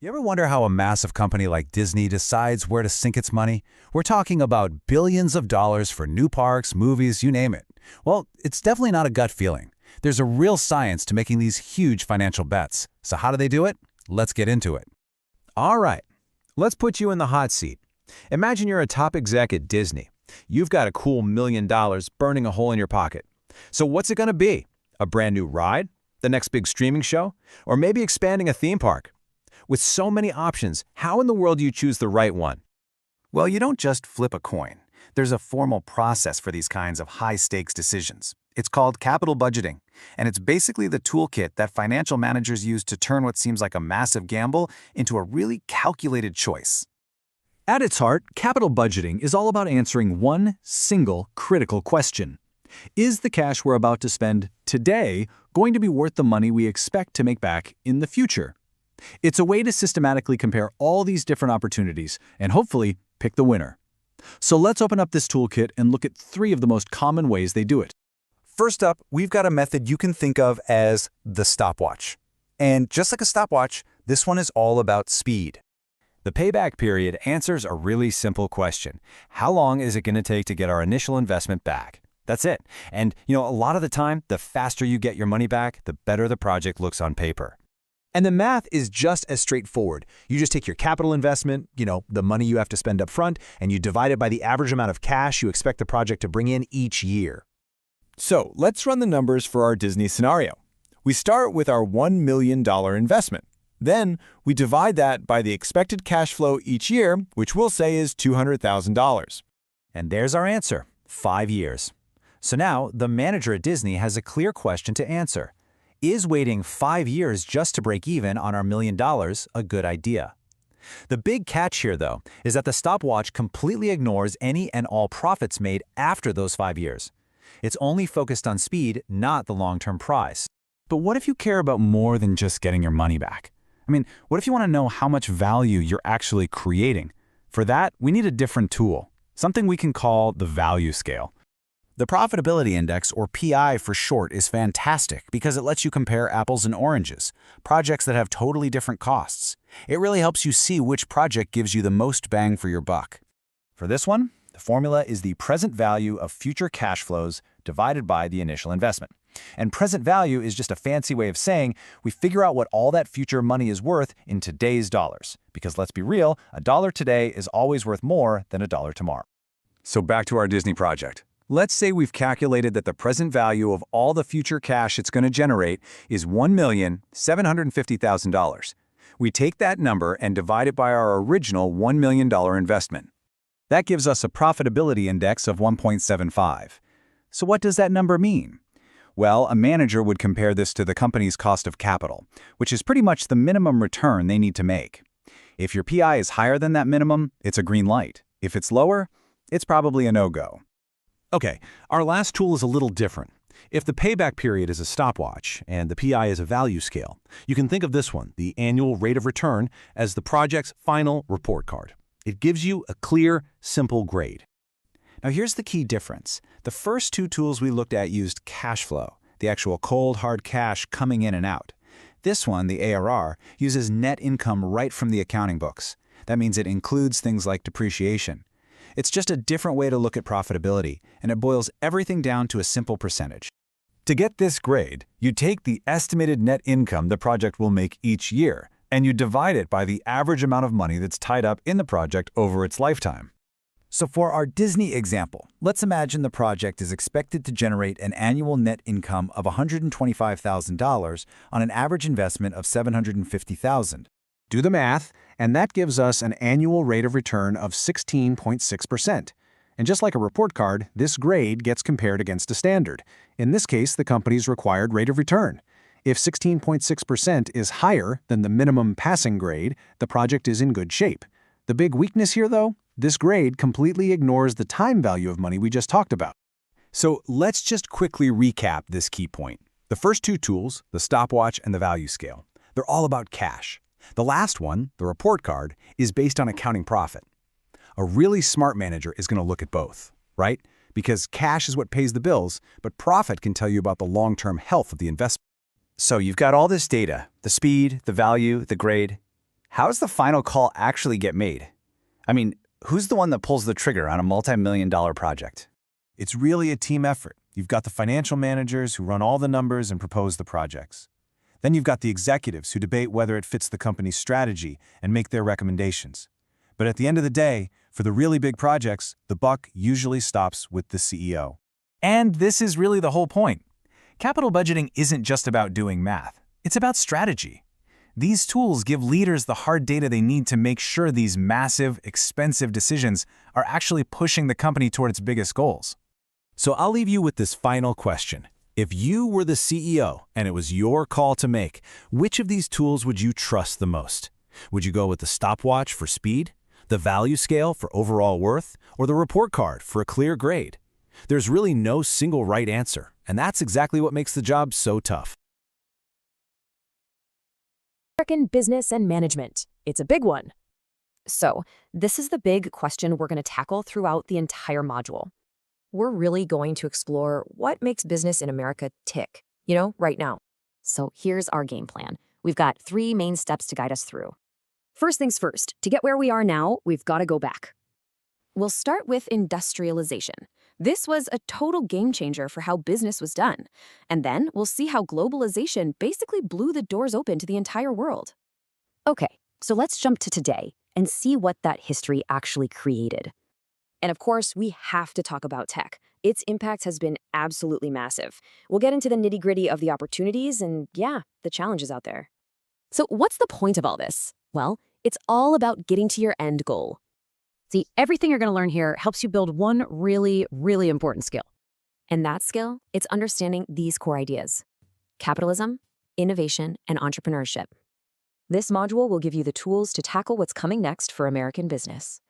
You ever wonder how a massive company like Disney decides where to sink its money? We're talking about billions of dollars for new parks, movies, you name it. Well, it's definitely not a gut feeling. There's a real science to making these huge financial bets. So how do they do it? Let's get into it. All right, let's put you in the hot seat. Imagine you're a top exec at Disney. You've got a cool $1 million burning a hole in your pocket. So what's it going to be? A brand new ride? The next big streaming show? Or maybe expanding a theme park? With so many options, how in the world do you choose the right one? Well, you don't just flip a coin. There's a formal process for these kinds of high-stakes decisions. It's called capital budgeting, and it's basically the toolkit that financial managers use to turn what seems like a massive gamble into a really calculated choice. At its heart, capital budgeting is all about answering one single critical question. Is the cash we're about to spend today going to be worth the money we expect to make back in the future? It's a way to systematically compare all these different opportunities and hopefully pick the winner. So let's open up this toolkit and look at 3 of the most common ways they do it. First up, we've got a method you can think of as the stopwatch. And just like a stopwatch, this one is all about speed. The payback period answers a really simple question. How long is it going to take to get our initial investment back? That's it. And, a lot of the time, the faster you get your money back, the better the project looks on paper. And the math is just as straightforward. You just take your capital investment, the money you have to spend up front, and you divide it by the average amount of cash you expect the project to bring in each year. So let's run the numbers for our Disney scenario. We start with our $1 million investment. Then we divide that by the expected cash flow each year, which we'll say is $200,000. And there's our answer, 5 years. So now the manager at Disney has a clear question to answer. Is waiting 5 years just to break even on our $1 million a good idea? The big catch here, though, is that the stopwatch completely ignores any and all profits made after those 5 years. It's only focused on speed, not the long-term prize. But what if you care about more than just getting your money back? What if you want to know how much value you're actually creating? For that, we need a different tool, something we can call the value scale. The Profitability Index, or PI for short, is fantastic because it lets you compare apples and oranges, projects that have totally different costs. It really helps you see which project gives you the most bang for your buck. For this one, the formula is the present value of future cash flows divided by the initial investment. And present value is just a fancy way of saying we figure out what all that future money is worth in today's dollars. Because let's be real, a dollar today is always worth more than a dollar tomorrow. So back to our Disney project. Let's say we've calculated that the present value of all the future cash it's going to generate is $1,750,000. We take that number and divide it by our original $1 million investment. That gives us a profitability index of 1.75. So what does that number mean? Well, a manager would compare this to the company's cost of capital, which is pretty much the minimum return they need to make. If your PI is higher than that minimum, it's a green light. If it's lower, it's probably a no-go. Okay, our last tool is a little different. If the payback period is a stopwatch and the PI is a value scale, you can think of this one, the annual rate of return, as the project's final report card. It gives you a clear, simple grade. Now here's the key difference. The first 2 tools we looked at used cash flow, the actual cold, hard cash coming in and out. This one, the ARR, uses net income right from the accounting books. That means it includes things like depreciation. It's just a different way to look at profitability, and it boils everything down to a simple percentage. To get this grade, you take the estimated net income the project will make each year, and you divide it by the average amount of money that's tied up in the project over its lifetime. So for our Disney example, let's imagine the project is expected to generate an annual net income of $125,000 on an average investment of $750,000. Do the math, and that gives us an annual rate of return of 16.6%. And just like a report card, this grade gets compared against a standard. In this case, the company's required rate of return. If 16.6% is higher than the minimum passing grade, the project is in good shape. The big weakness here, though, this grade completely ignores the time value of money we just talked about. So let's just quickly recap this key point. The first 2 tools, the stopwatch and the value scale, they're all about cash. The last one, the report card, is based on accounting profit. A really smart manager is going to look at both, right? Because cash is what pays the bills, but profit can tell you about the long-term health of the investment. So you've got all this data, the speed, the value, the grade. How does the final call actually get made? I mean, who's the one that pulls the trigger on a multi-million-dollar project? It's really a team effort. You've got the financial managers who run all the numbers and propose the projects. Then you've got the executives who debate whether it fits the company's strategy and make their recommendations. But at the end of the day, for the really big projects, the buck usually stops with the CEO. And this is really the whole point. Capital budgeting isn't just about doing math. It's about strategy. These tools give leaders the hard data they need to make sure these massive, expensive decisions are actually pushing the company toward its biggest goals. So I'll leave you with this final question. If you were the CEO and it was your call to make, which of these tools would you trust the most? Would you go with the stopwatch for speed, the value scale for overall worth, or the report card for a clear grade? There's really no single right answer, and that's exactly what makes the job so tough. American business and management. It's a big one. So, this is the big question we're going to tackle throughout the entire module. We're really going to explore what makes business in America tick, right now. So here's our game plan. We've got 3 main steps to guide us through. First things first, to get where we are now, we've got to go back. We'll start with industrialization. This was a total game changer for how business was done. And then we'll see how globalization basically blew the doors open to the entire world. Okay, so let's jump to today and see what that history actually created. And of course, we have to talk about tech. Its impact has been absolutely massive. We'll get into the nitty-gritty of the opportunities and, the challenges out there. So what's the point of all this? Well, it's all about getting to your end goal. See, everything you're going to learn here helps you build one really, really important skill. And that skill, it's understanding these core ideas: capitalism, innovation, and entrepreneurship. This module will give you the tools to tackle what's coming next for American business.